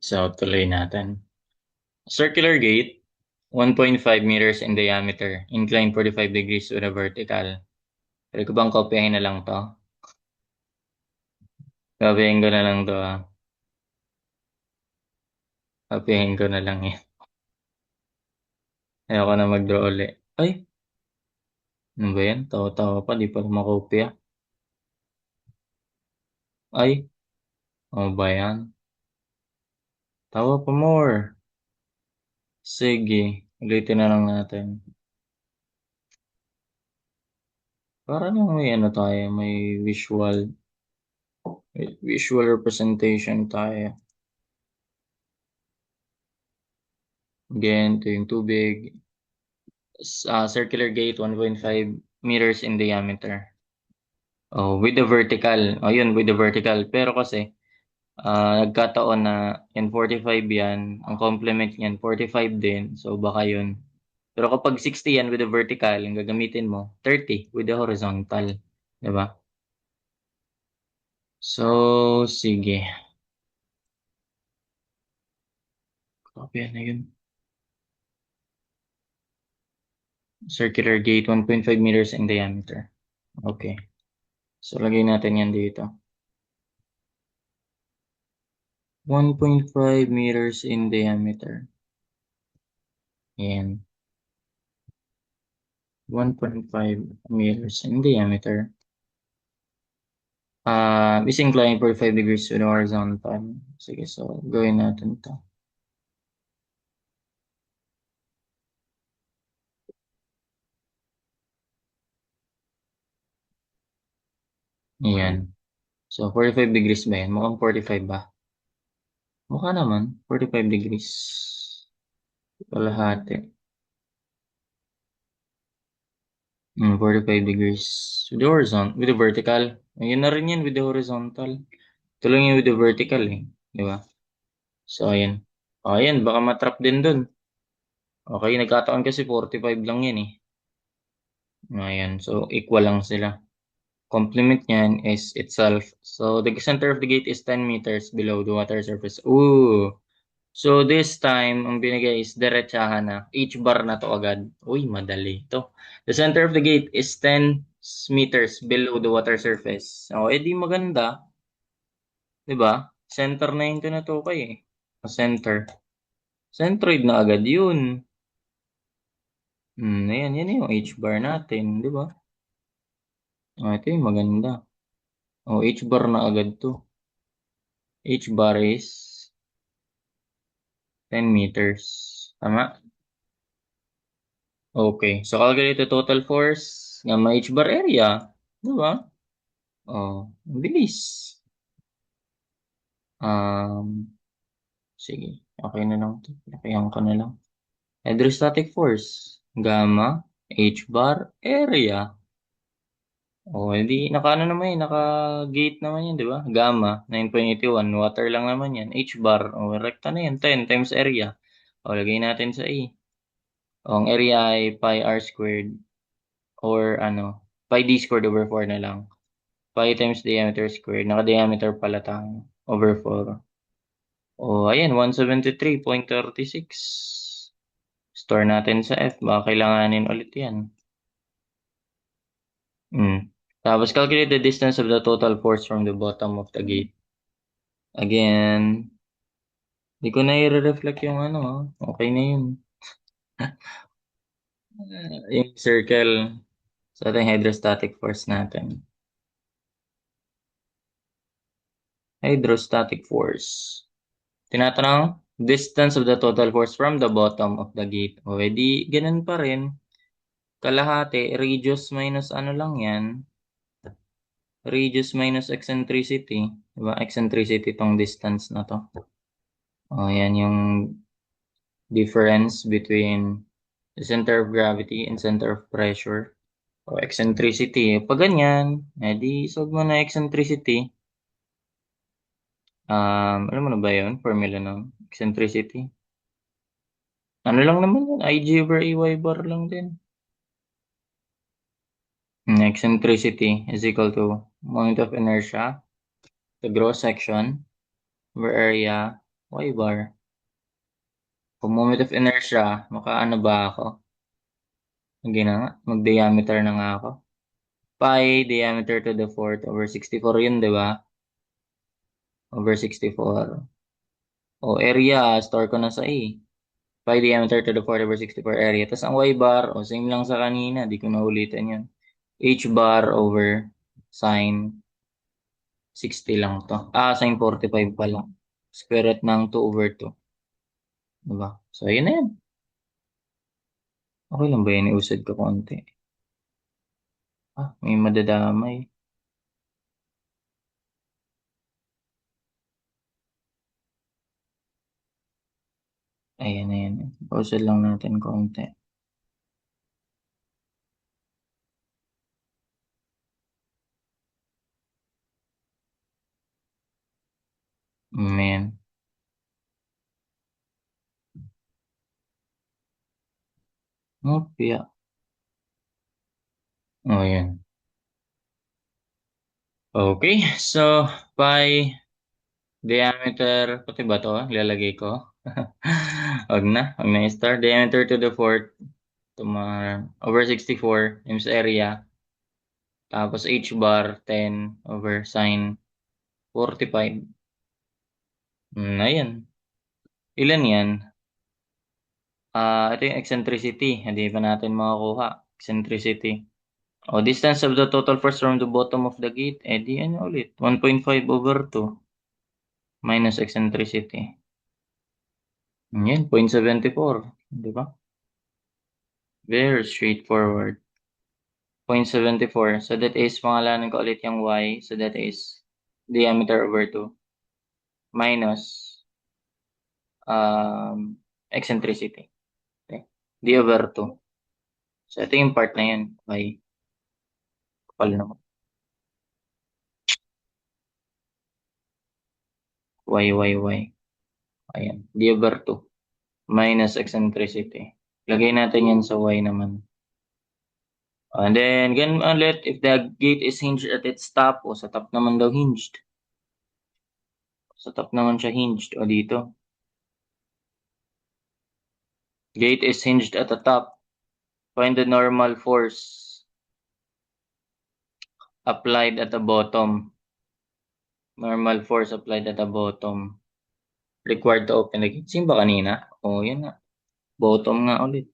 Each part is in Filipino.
So, tuloy natin. Circular gate, 1.5 meters in diameter, inclined 45 degrees with a vertical. Pwede ko bang kopyahin na lang to? Kopyahin ko na lang to. Kopyahin ko na lang eh. Ayoko na mag-draw ulit. Ay, ano ba yan? Tawa-tawa pa, di pa makopya. Ay, ano ba yan? Tawa pa more. Sige, ulitin na lang natin. Para lang may ano tayo, may visual representation tayo. Again, ito yung tubig. Circular gate, 1.5 meters in diameter. Oh, with the vertical. Oh, yun, with the vertical. Pero kasi, nagkataon na yan 45 yan, ang complement niyan 45 din. So, baka yun. Pero kapag 60 yan with the vertical, yung gagamitin mo, 30 with the horizontal. Diba? So, sige. Copy na yun. Circular gate, 1.5 meters in diameter. Okay. So, lagay natin yan dito. 1.5 meters in diameter. Yan. 1.5 meters in diameter. Is inclined 45 degrees to the horizontal. Sige, so gawin natin to. Ayan. So, 45 degrees ba yan? Mukhang 45 ba? Mukha naman. 45 degrees. Kalahati. 45 degrees. With the horizontal. With the vertical. Ayun na rin yan with the horizontal. Ito lang yun with the vertical eh. Di ba? So, ayan. O, ayan. Baka matrap din dun. Okay, nagkataon kasi 45 lang yan eh. Ayan. So, equal lang sila. Complement niyan is itself. So, the center of the gate is 10 meters below the water surface. Ooh! So, this time, ang binigay is diretsahan na. H bar na to agad. Uy, madali to. The center of the gate is 10 meters below the water surface. O, edi maganda. 'Di ba? Center na yung tinutukoy eh. Center. Centroid na agad yun. Ayan, yan yung H bar natin. 'Di ba? Ito yung maganda. H bar na agad to. H bar is 10 meters. Tama? Okay. So, calculate the total force gamma H bar area. Diba? Ang bilis. Um, Sige. Okay na lang ito. Lakihan ko na lang. Hydrostatic force. Gamma H bar area. Hindi. Naka-ano naman yun. Naka-gate naman yun, di ba? Gamma, 9.81. Water lang naman yan. H bar. Rekta na yan. 10 times area. Lagay natin sa E. Ang area ay pi r squared or pi d squared over 4 na lang. Pi times diameter squared. Naka-diameter pala tayo. Over 4. Ayan. 173.36. Store natin sa F. Baka kailanganin ulit yan. Tapos calculate the distance of the total force from the bottom of the gate. Again, di ko na i-reflect yung Okay na yun. Yung circle sa ating hydrostatic force natin. Hydrostatic force. Tinatanong, distance of the total force from the bottom of the gate. Di ganun pa rin. Kalahati, radius minus ano lang yan. Radius minus eccentricity. Diba? Eccentricity tong distance na to. Yan yung difference between the center of gravity and center of pressure. Eccentricity. Pag ganyan, di solve mo na eccentricity. Alam mo na ba yun? Formula ng eccentricity. Ano lang naman yun? Ig over Ay bar lang din. Eccentricity is equal to moment of inertia, the gross section, over area, Y bar. Kung moment of inertia, makaano ba ako? Hindi na nga. Mag-diameter na nga ako. Pi diameter to the fourth over 64 yun, di ba? Over 64. O area, store ko na sa A. Pi diameter to the fourth over 64 area. Tapos ang Y bar, o same lang sa kanina. Di ko na ulitin yun. H bar over sine 60 lang to. Sine 45 pa lang. Square root ng 2 over 2. Diba? So, yun na yan. Okay lang ba yun? Iusad ko konti. May madadamay. Ayan, ayan. Iusad lang natin konti. Ayan. Mopya. Oh, yan. Okay, so pi diameter, pati ba to? Ilalagay ko. Wag na i-star. Diameter to the fourth, over 64 times area. Tapos h bar 10 over sine 45. Ayan. Ilan yan? Ito yung eccentricity. Hindi pa natin makakuha. Eccentricity. Distance of the total force from the bottom of the gate. Di ano ulit? 1.5 over 2 minus eccentricity. Yan, 0.74. Di ba? Very straightforward. 0.74. So that is, pangalanan ko ulit yung y. So that is diameter over 2 minus eccentricity. Okay. D over 2. So ito yung part na yan. Y. Kapal naman. Y. Ayan. D over 2 minus eccentricity. Lagay natin yan sa y naman. And then, ganun ulit, if the gate is hinged at its top, sa top naman daw hinged. Sa top naman siya hinged. Dito. Gate is hinged at the top. Find the normal force applied at the bottom. Normal force applied at the bottom. Required to open the gate. Sino ba kanina? Yun nga. Bottom nga ulit.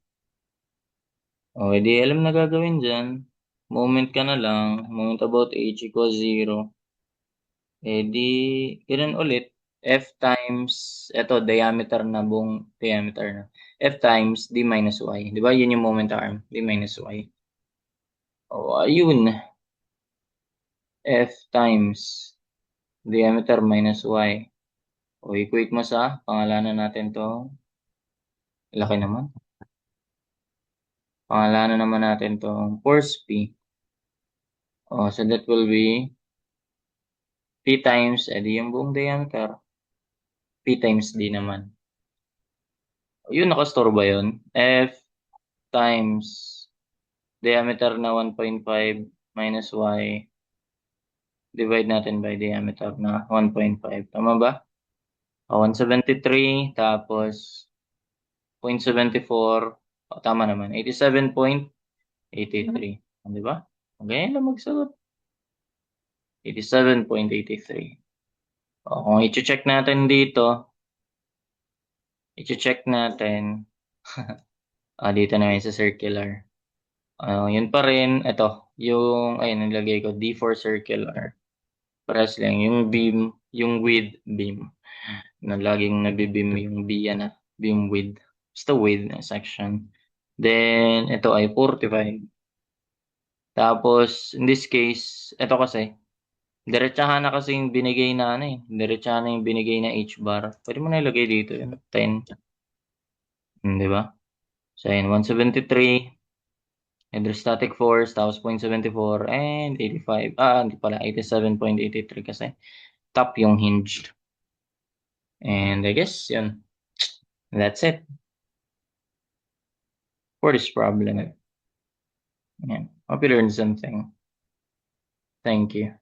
Edi alam na gagawin dyan. Moment ka na lang. Moment about h equals 0. Edi, ganun ulit. F times, eto, diameter na, buong diameter na. F times d minus y. Di ba? Yun yung moment arm. D minus y. Ayun. F times diameter minus y. Equate mo sa, pangalanan natin to. Laki naman. Pangalanan naman natin tong force P. So that will be P times, edi yung buong diameter. P times D naman. Yun, nakastore ba yun? F times diameter na 1.5 minus y. Divide natin by diameter na 1.5. Tama ba? 173 tapos 0.74. Tama naman. 87.83. Di ba? Okay lang magsagot. 87.83. Kung i-check natin dito, i-check natin, dito na yun sa circular. Yun pa rin, ito, yung, ayun, nilagay ko, D for circular. Pares lang, yung beam, yung width beam, na laging nabibeam yung B, yan beam width. Basta width na section. Then, ito ay 45. Tapos, in this case, ito kasi, diretsahan na kasi yung binigay na diretsahan na yung binigay na H bar. Pwede mo na ilagay dito yun, 10. Di ba? So, yun, 173. Hydrostatic force, tapos 0.74 and 85. Hindi pala, 87.83 kasi top yung hinged. And I guess, yun. That's it for this problem. Yan. Hope you learned something. Thank you.